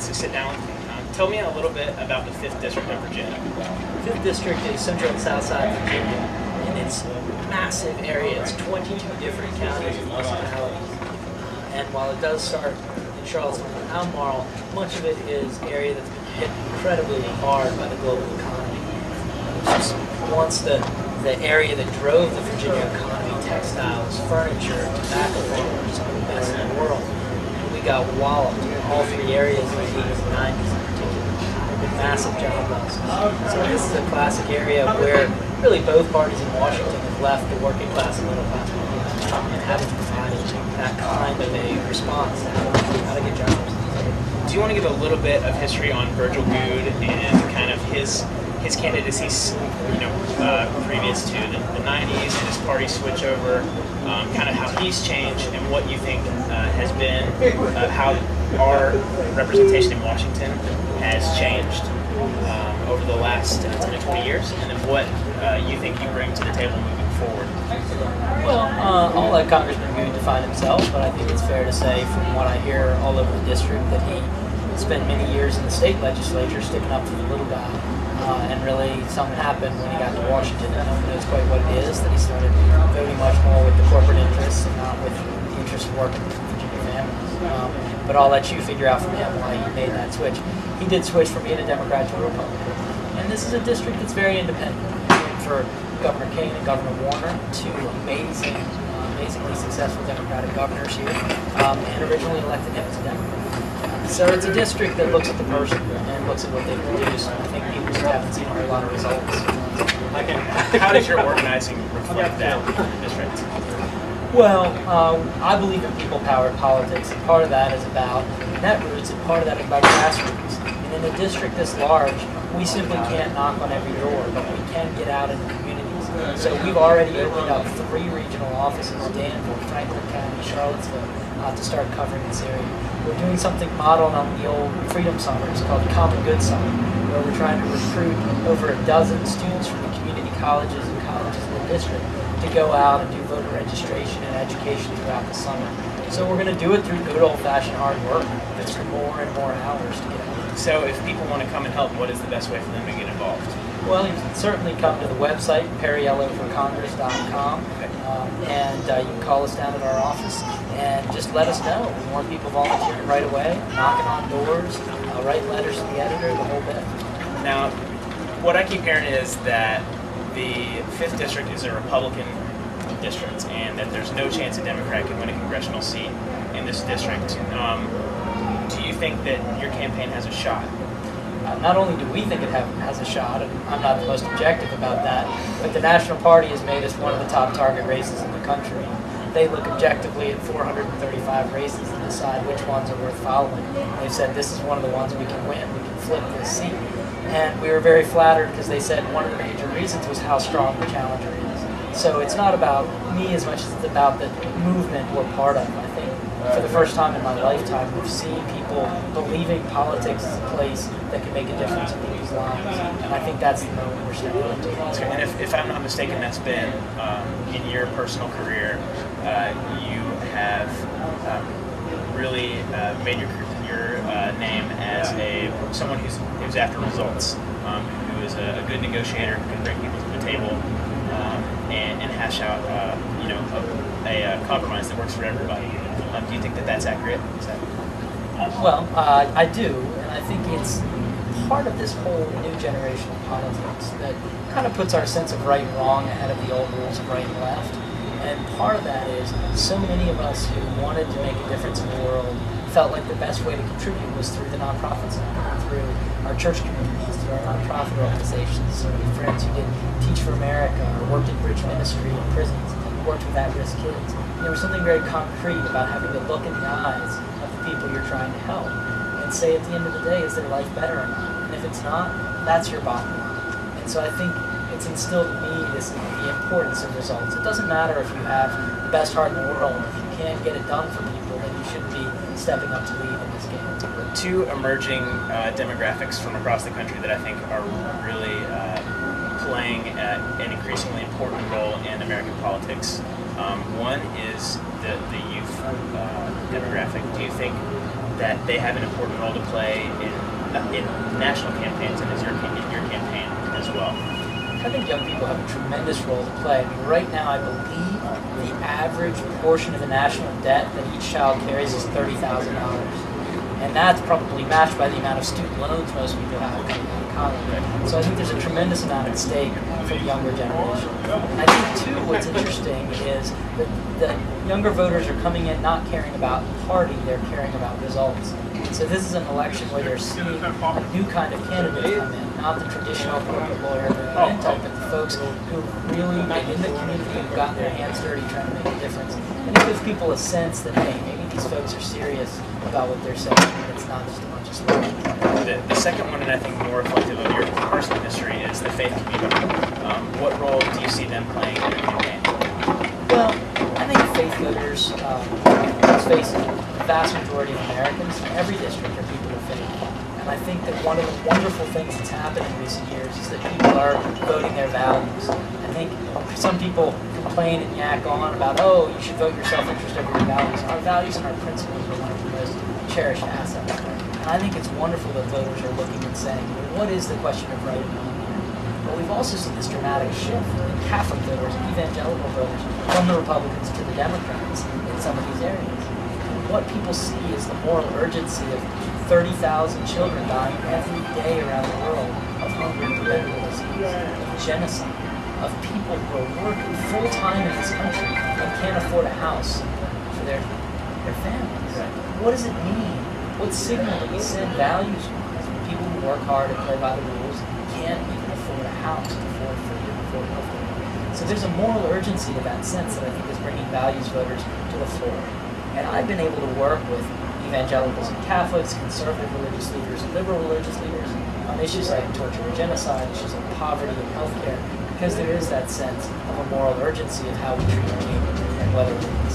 chance to sit down with me. Tell me a little bit about the 5th District of Virginia. 5th District is central and south side of Virginia, and it's a massive area. It's 22 different counties and municipalities. And while it does start in Charlottesville and Albemarle, much of it is area that's been hit incredibly hard by the global economy. Which is once the area that drove the Virginia economy, textiles, furniture, tobacco farmers, some of the best in the world. And we got walloped in all 3 areas in the 80s and 90s. Massive job losses. So this is a classic area where really both parties in Washington have left the working class and middle class behind and haven't provided that kind of a response to how to get jobs. Do you want to give a little bit of history on Virgil Goode and kind of his candidacy, previous to the 90s and his party switch over, kind of how he's changed and what you think has been, how our representation in Washington has changed over the last 10 to 20 years, and then what you think you bring to the table moving forward? Well, I'll let Congressman Goode define himself, but I think it's fair to say from what I hear all over the district that he spent many years in the state legislature sticking up for the little guy, and really something happened when he got to Washington. I don't know quite what it is, that he started voting much more with the corporate interests and not with the interests of working with Virginia families. But I'll let you figure out from him why he made that switch. He did switch from being a Democrat to a Republican. And this is a district that's very independent. For Governor Kane and Governor Warner, 2 amazingly successful Democratic governors here, and originally elected him as a Democrat. So it's a district that looks at the person and looks at what they produce. And I think people just haven't seen a whole lot of results. How does your organizing reflect that in the district? Well, I believe in people-powered politics, and part of that is about netroots, and part of that is about grassroots. And in a district this large, we simply can't knock on every door, but we can get out into communities. So we've already opened up 3 regional offices, Danville, Franklin County, Charlottesville, to start covering this area. We're doing something modeled on the old Freedom Summers called the Common Good Summer, where we're trying to recruit over a dozen students from the community colleges and colleges in the district to go out and do voter registration and education throughout the summer. So we're going to do it through good old-fashioned hard work, just for more and more hours to get out. So if people want to come and help, what is the best way for them to get involved? Well, you can certainly come to the website, perrielloforcongress.com, and you can call us down at our office and just let us know. We want people volunteering right away, knocking on doors, write letters to the editor, the whole bit. Now, what I keep hearing is that the 5th District is a Republican district and that there's no chance a Democrat can win a congressional seat in this district. Do you think that your campaign has a shot? Not only do we think it has a shot, and I'm not the most objective about that, but the National Party has made us one of the top target races in the country. They look objectively at 435 races and decide which ones are worth following. They've said this is one of the ones we can win, we can flip this seat. And we were very flattered because they said one of the major reasons was how strong the challenger is. So it's not about me as much as it's about the movement we're part of. I think for the first time in my lifetime, we've seen people believing politics is a place that can make a difference in people's lives. And I think that's the moment we're stepping into. And if I'm not mistaken, that's been in your personal career, you have really made your name as someone who's after results, who is a good negotiator, who can bring people to the table and hash out a compromise that works for everybody. Do you think that that's accurate? Well, I do, and I think it's part of this whole new generation of politics that kind of puts our sense of right and wrong ahead of the old rules of right and left. And part of that is so many of us who wanted to make a difference in the world felt like the best way to contribute was through the nonprofit sector, through our church communities, through our nonprofit organizations, so many friends who did Teach for America or worked in bridge ministry in prisons, worked with at-risk kids. And there was something very concrete about having to look in the eyes of the people you're trying to help and say at the end of the day, is their life better or not? And if it's not, that's your bottom line. And so I think it's instilled in me the importance of results. It doesn't matter if you have the best heart in the world. If you can't get it done for people, then you shouldn't be stepping up to lead in this game. 2 emerging demographics from across the country that I think are really playing an increasingly important role in American politics. One is the youth demographic. Do you think that they have an important role to play in national campaigns and as in your campaign as well? I think young people have a tremendous role to play. I mean, right now, I believe the average portion of the national debt that each child carries is $30,000. And that's probably matched by the amount of student loans most people have coming out of college. So I think there's a tremendous amount at stake for the younger generation. And I think, too, what's interesting is that the younger voters are coming in not caring about party, they're caring about results. So this is an election where you're seeing a new kind of candidate come in, not the traditional corporate lawyer type, but the folks who really been in the community, who've gotten their hands dirty trying to make a difference. And it gives people a sense that, hey, maybe these folks are serious about what they're saying, and it's not just a bunch of slogans. The second one, and I think more reflective of your personal history, is the faith community. What role do you see them playing in your campaign? Well, I think faith voters, let's face it, the vast majority of Americans in every district are people of faith. And I think that one of the wonderful things that's happened in recent years is that people are voting their values. I think some people complain and yak on about, oh, you should vote your self-interest over your values. Our values and our principles are one of the most cherished assets. And I think it's wonderful that voters are looking and saying, well, what is the question of right and wrong here? But we've also seen this dramatic shift in Catholic voters, evangelical voters, from the Republicans to the Democrats in some of these areas. And what people see is the moral urgency of 30,000 children dying every day around the world of hunger and preventable disease, of genocide, of people who are working full-time in this country and can't afford a house for their families. What does it mean? What signal do we send values-wise when people who work hard and play by the rules can't even afford a house, afford food, afford healthcare? So there's a moral urgency to that sense that I think is bringing values voters to the floor. And I've been able to work with evangelicals and Catholics, conservative religious leaders, and liberal religious leaders on issues like torture and genocide, issues like poverty and healthcare, because there is that sense of a moral urgency of how we treat our neighbor and whether we can